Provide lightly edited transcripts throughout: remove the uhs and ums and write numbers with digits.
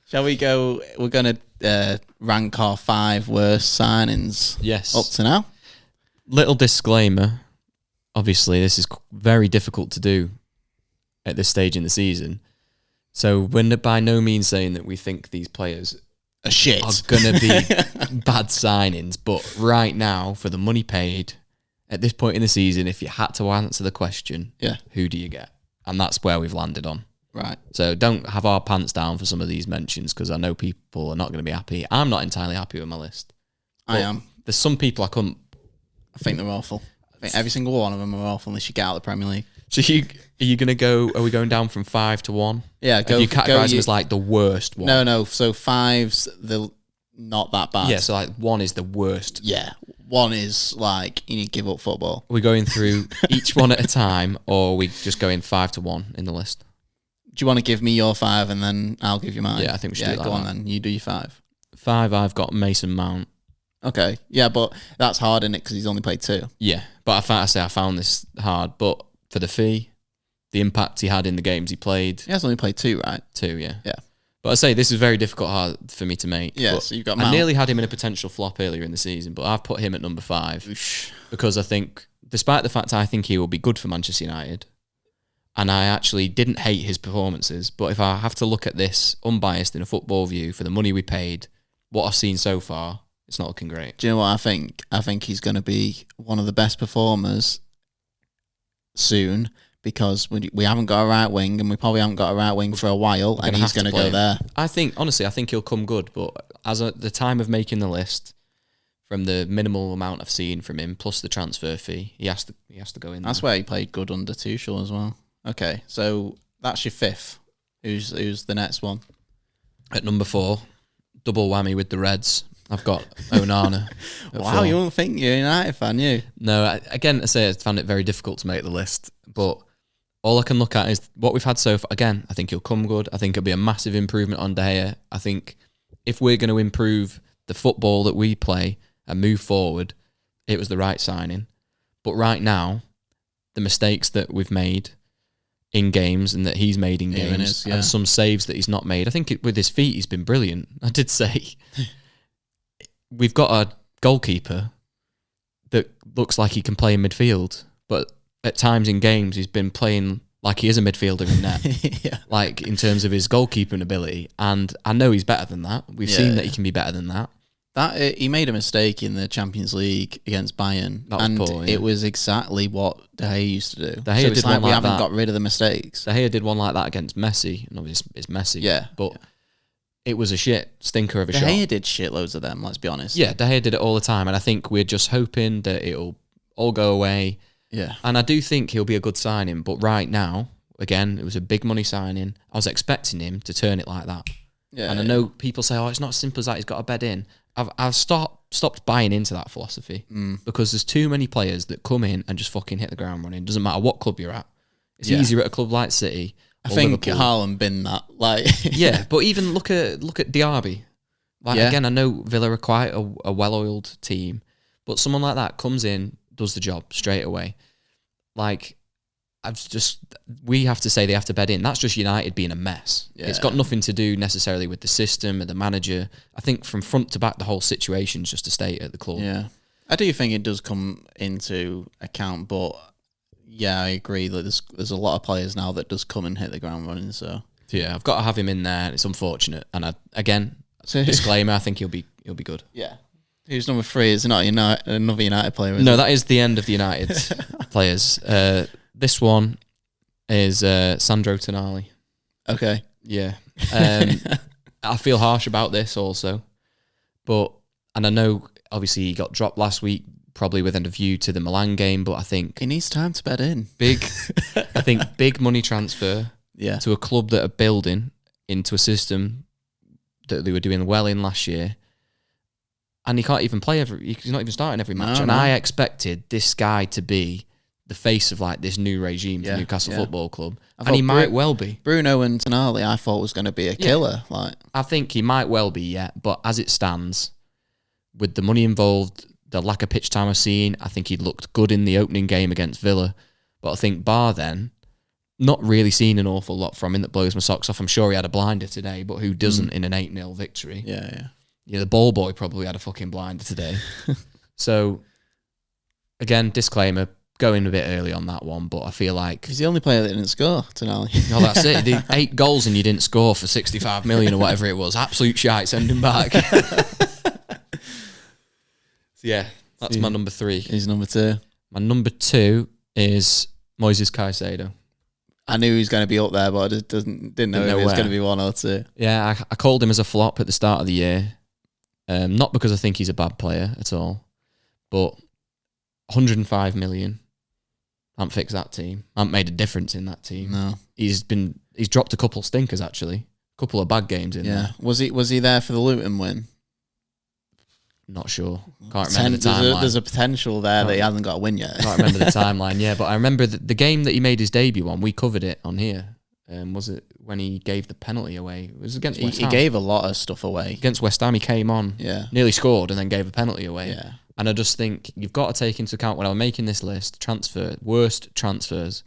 Shall we go? We're going to rank our 5 worst signings. Yes. Up to now. Little disclaimer. Obviously, this is very difficult to do at this stage in the season. So we're by no means saying that we think these players A shit. are going to be bad signings. But right now, for the money paid, at this point in the season, if you had to answer the question, who do you get? And that's where we've landed on. Right. So don't have our pants down for some of these mentions because I know people are not going to be happy. I'm not entirely happy with my list. I am. There's some people I couldn't. I think they're awful. I think every single one of them are awful unless you get out of the Premier League. So are you going to go? Are we going down from 5 to 1? Yeah, go. You categorise them as like the worst one. No. So 5's the not that bad. Yeah. So like 1 is the worst. Yeah. 1 is like you need to give up football. Are we going through each one at a time, or are we just going 5 to 1 in the list? Do you want to give me your 5 and then I'll give you mine? Yeah, I think we should do that. Go on then. You do your 5. 5, I've got Mason Mount. Okay. Yeah, but that's hard, isn't it? Because he's only played 2. Yeah, but I found this hard. But for the fee, the impact he had in the games he played. He has only played 2, right? 2, yeah. Yeah. But I say this is very difficult hard for me to make. Yeah, so you've got I Mount. nearly had him in a potential flop earlier in the season, but I've put him at number 5. Oosh. Because I think, despite the fact I think he will be good for Manchester United, and I actually didn't hate his performances, but if I have to look at this unbiased in a football view for the money we paid, what I've seen so far, it's not looking great. Do you know what I think? I think he's going to be one of the best performers soon because we haven't got a right wing and we probably haven't got a right wing for a while and he's going to go there. I think he'll come good, but as at the time of making the list, from the minimal amount I've seen from him, plus the transfer fee, he has to go in there. That's where he played good under Tuchel as well. Okay, so that's your 5th. Who's the next one? At number 4, double whammy with the Reds. I've got Onana. Wow, 4. you won't think you're a United fan, you? No, I found it very difficult to make the list, but all I can look at is what we've had so far. Again, I think he'll come good. I think it'll be a massive improvement on De Gea. I think if we're going to improve the football that we play and move forward, it was the right signing. But right now, the mistakes that we've made in games and that he's made in games and some saves that he's not made. I think with his feet, he's been brilliant. I did say we've got a goalkeeper that looks like he can play in midfield, but at times in games he's been playing like he is a midfielder in net, like in terms of his goalkeeping ability. And I know he's better than that. We've seen that he can be better than that. He made a mistake in the Champions League against Bayern, and poor, it was exactly what De Gea used to do. De Gea did one we like haven't that. got rid of the mistakes. De Gea did one like that against Messi, and obviously it's Messi. But it was a stinker of a shot. De Gea did shitloads of them. Let's be honest. Yeah, De Gea did it all the time, and I think we're just hoping that it'll all go away. Yeah, and I do think he'll be a good signing. But right now, again, it was a big money signing. I was expecting him to turn it like that. Yeah, and I know people say, "Oh, it's not as simple as that. He's got a bed in." I've stopped buying into that philosophy because there's too many players that come in and just fucking hit the ground running. Doesn't matter what club you're at. It's easier at a club like City. I think Haaland been that. Yeah, but even look at Diaby. Again, I know Villa are quite a well-oiled team, but someone like that comes in, does the job straight away. We have to say they have to bed in. That's just United being a mess. Yeah. It's got nothing to do necessarily with the system or the manager. I think from front to back, the whole situation's just a state at the club. Yeah, I do think it does come into account, but yeah, I agree that there's a lot of players now that does come and hit the ground running. So yeah, I've got to have him in there. It's unfortunate, and disclaimer, I think he'll be good. Yeah. Who's number 3? Is it not another United player? No, that is the end of the United players. This one is Sandro Tonali. Okay. Yeah. I feel harsh about this also. And I know, obviously, he got dropped last week, probably with a view to the Milan game, but I think... He needs time to bed in. Big money transfer to a club that are building into a system that they were doing well in last year. And he can't even play he's not even starting every match. I expected this guy to be the face of this new regime for Newcastle Football Club. And he might well be. Bruno and Tonali, I thought was going to be a killer. I think he might well be, but as it stands, with the money involved, the lack of pitch time I've seen, I think he looked good in the opening game against Villa. But I think bar then, not really seen an awful lot from him that blows my socks off. I'm sure he had a blinder today, but who doesn't in an 8-0 victory? Yeah. Yeah, the ball boy probably had a fucking blinder today. So, again, disclaimer, going a bit early on that one, but I feel like... He's the only player that didn't score tonight. No, that's it. The 8 goals and you didn't score for 65 million or whatever it was. Absolute shite, send him back. Yeah, that's my number 3. He's number 2. My number 2 is Moises Caicedo. I knew he was going to be up there, but I just didn't know if it was going to be 1 or 2. Yeah, I called him as a flop at the start of the year. Not because I think he's a bad player at all, but 105 million. Haven't fixed that team. Haven't made a difference in that team. No. He's dropped a couple stinkers, actually. A couple of bad games in there. Was he there for the Luton win? Not sure. Can't remember the timeline. There's a potential there that he hasn't got a win yet. Can't remember the timeline, yeah. But I remember the game that he made his debut on, we covered it on here. Was it when he gave the penalty away? It was against West Ham. He gave a lot of stuff away. Against West Ham, he came on, nearly scored, and then gave a penalty away. Yeah. And I just think you've got to take into account when I'm making this list, worst transfers,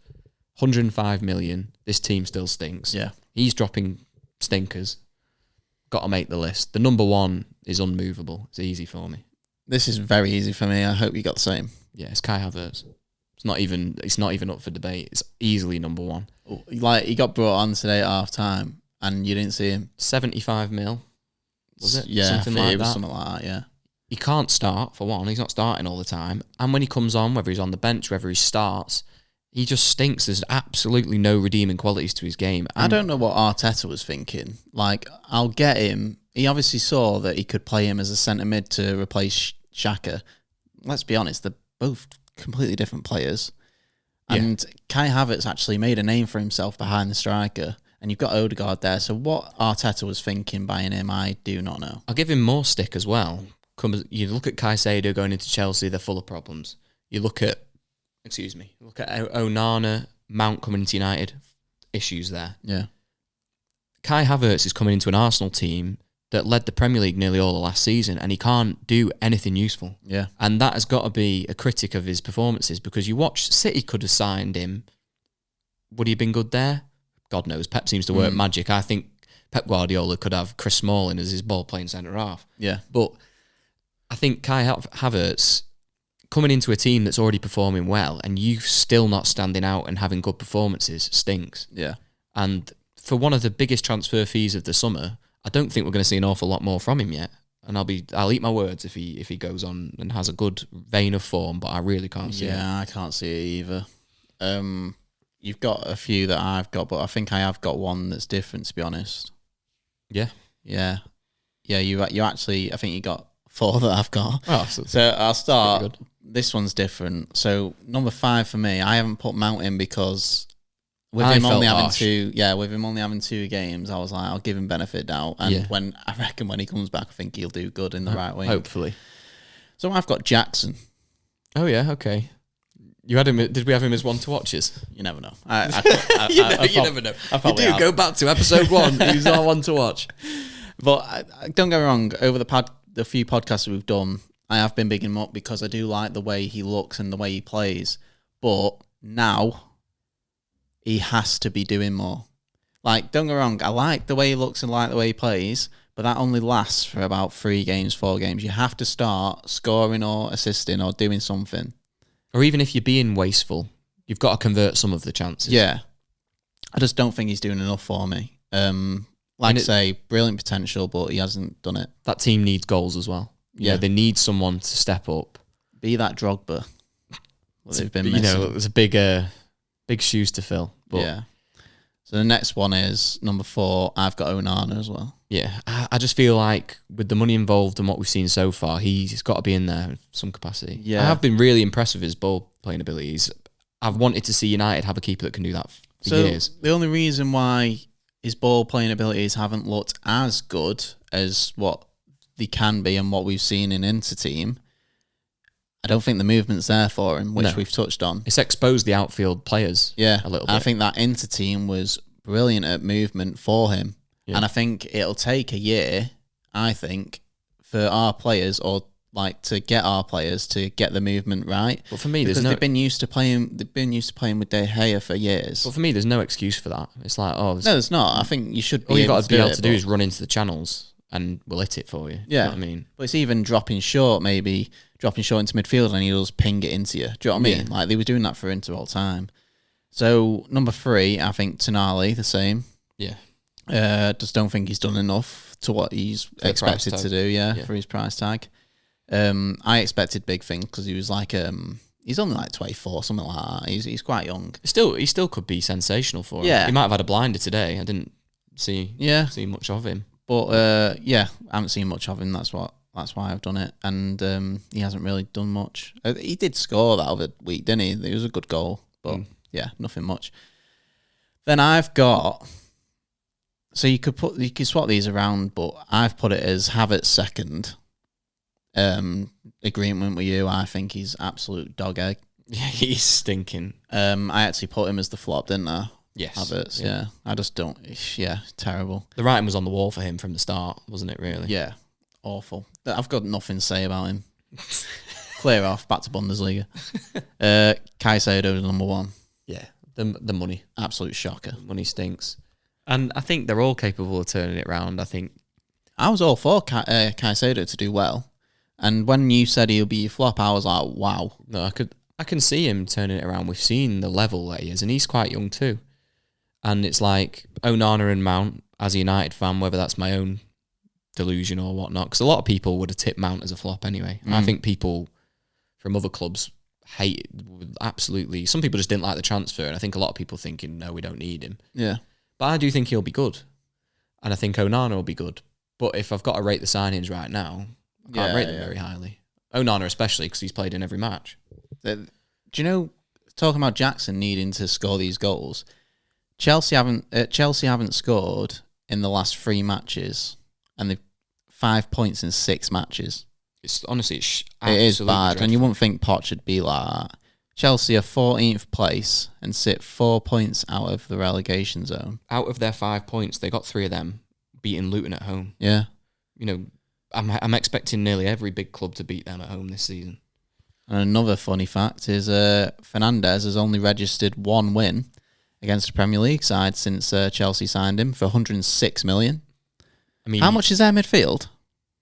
105 million. This team still stinks. Yeah. He's dropping stinkers. Got to make the list. The number 1 is unmovable. It's easy for me. This is very easy for me. I hope you got the same. Yeah, it's Kai Havertz. It's not even up for debate. It's easily number 1. Like, he got brought on today at half time and you didn't see him. 75 mil. Was it? Yeah, something like it was that. something like that, yeah. He can't start, for one. He's not starting all the time. And when he comes on, whether he's on the bench, whether he starts, he just stinks. There's absolutely no redeeming qualities to his game. And I don't know what Arteta was thinking. Like, I'll get him. He obviously saw that he could play him as a centre mid to replace Xhaka. Let's be honest, they're both completely different players. And Kai Havertz actually made a name for himself behind the striker. And you've got Odegaard there. So what Arteta was thinking buying him, I do not know. I'll give him more stick as well. You look at Caicedo going into Chelsea, they're full of problems. You look at Onana, Mount coming into United, issues there. Yeah. Kai Havertz is coming into an Arsenal team that led the Premier League nearly all the last season, and he can't do anything useful. Yeah. And that has got to be a critic of his performances, because you watch, City could have signed him. Would he have been good there? God knows. Pep seems to work magic. I think Pep Guardiola could have Chris Smalling as his ball-playing centre-half. Yeah. But I think Kai Havertz coming into a team that's already performing well and you still not standing out and having good performances stinks. Yeah. And for one of the biggest transfer fees of the summer, I don't think we're going to see an awful lot more from him yet. And I'll eat my words if he goes on and has a good vein of form, but I really can't see it. Yeah, I can't see it either. You've got a few that I've got, but I think I have got one that's different, to be honest. Yeah. Yeah. Yeah, you actually, I think you got 4 that I've got. Oh, so I'll start. This one's different. So number 5 for me, I haven't put Mount in because with him only having 2 games, I was like, I'll give him benefit doubt. And when he comes back, I think he'll do good in the right wing. Hopefully. So I've got Jackson. Oh yeah, okay. You had him. Did we have him as one to watches? You never know. You never know. You do go back to episode 1. He's our one to watch. But don't get me wrong. Over the few podcasts we've done, I have been bigging him up because I do like the way he looks and the way he plays. But now he has to be doing more. Like, don't get me wrong. I like the way he looks and like the way he plays, but that only lasts for about 3 games, 4 games. You have to start scoring or assisting or doing something. Or even if you're being wasteful, you've got to convert some of the chances. Yeah. I just don't think he's doing enough for me. Like I say, brilliant potential, but he hasn't done it. That team needs goals as well. Yeah, they need someone to step up. Be that Drogba. They've been missing. There's a big shoes to fill. But yeah. So the next one is number 4. I've got Onana as well. Yeah, I just feel like with the money involved and what we've seen so far, he's got to be in there in some capacity. Yeah. I have been really impressed with his ball playing abilities. I've wanted to see United have a keeper that can do that for years. The only reason why his ball playing abilities haven't looked as good as what they can be and what we've seen in Inter-team, I don't think the movement's there for him, which we've touched on. It's exposed the outfield players a little bit. I think that Inter-team was brilliant at movement for him. Yeah. And I think it'll take a year, I think, for our players, or like to get our players to get the movement right. But for me, because they've been used to playing with De Gea for years. But for me, there's no excuse for that. It's like, no, there's not. I think you should. All you got to be able to do is run into the channels, and we'll hit it for you. Yeah, you know what I mean, but it's even dropping short into midfield, and he'll just ping it into you. Do you know what I mean? Like they were doing that for Inter all the time. So number 3, I think Tonali the same. Yeah. Just don't think he's done enough to what he's expected to do. For his price tag. I expected big things because he was like he's only like 24, something like that. He's quite young. He still could be sensational for him. Yeah. He might have had a blinder today. I didn't see much of him. But I haven't seen much of him. That's why I've done it. And he hasn't really done much. He did score that other week, didn't he? It was a good goal, but nothing much. Then I've got. So you could swap these around, but I've put it as Havertz second. Agreement with you. I think he's absolute dog egg. Yeah, he's stinking. I actually put him as the flop, didn't I? Yes. Havertz, yeah. I just don't. Yeah, terrible. The writing was on the wall for him from the start, wasn't it? Really? Yeah, awful. I've got nothing to say about him. Clear off. Back to Bundesliga. Caicedo is number 1. Yeah, the money. Absolute shocker. Money stinks. And I think they're all capable of turning it around. I think I was all for Caicedo to do well, and when you said he'll be your flop, I was like, wow. No, I can see him turning it around. We've seen the level that he is, and he's quite young too. And it's like Onana and Mount, as a United fan, whether that's my own delusion or whatnot, because a lot of people would have tipped Mount as a flop anyway. I think people from other clubs hate absolutely. Some people just didn't like the transfer, and I think a lot of people thinking, no, we don't need him. Yeah. But I do think he'll be good. And I think Onana will be good. But if I've got to rate the signings right now, I can't rate them very highly. Onana especially, because he's played in every match. Do you know, talking about Jackson needing to score these goals, Chelsea haven't scored in the last 3 matches, and they've 5 points in 6 matches. It's honestly, it is bad, dreadful. And you wouldn't think Poch would be like that. Chelsea are 14th place and sit 4 points out of the relegation zone. Out of their 5 points, they got 3 of them beating Luton at home. Yeah. You know, I'm expecting nearly every big club to beat them at home this season. And another funny fact is Fernandes has only registered 1 win against a Premier League side since Chelsea signed him for 106 million. I mean, how much is their midfield?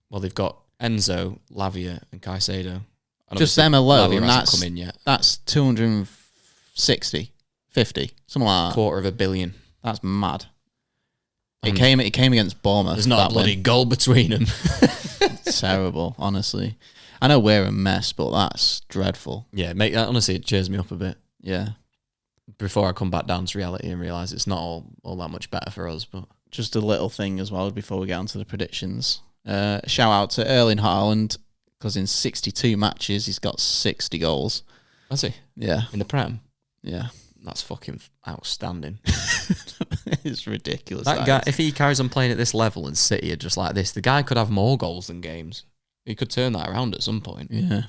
Well, they've got Enzo, Lavia, and Caicedo. And just them alone, come in yet. That's 260, 50, something like that. $250 million. That's mad. It came against Bournemouth. There's not a bloody goal between them. It's terrible, honestly. I know we're a mess, but that's dreadful. Yeah, mate. Honestly, it cheers me up a bit. Yeah. Before I come back down to reality and realise it's not all that much better for us. But just a little thing as well before we get on to the predictions. Shout out to Erling Haaland, because in 62 matches he's got 60 goals. Has he? Yeah. In the Prem? Yeah. That's fucking outstanding. It's ridiculous. That guy, if he carries on playing at this level and City are just like this, the guy could have more goals than games. He could turn that around at some point. Yeah.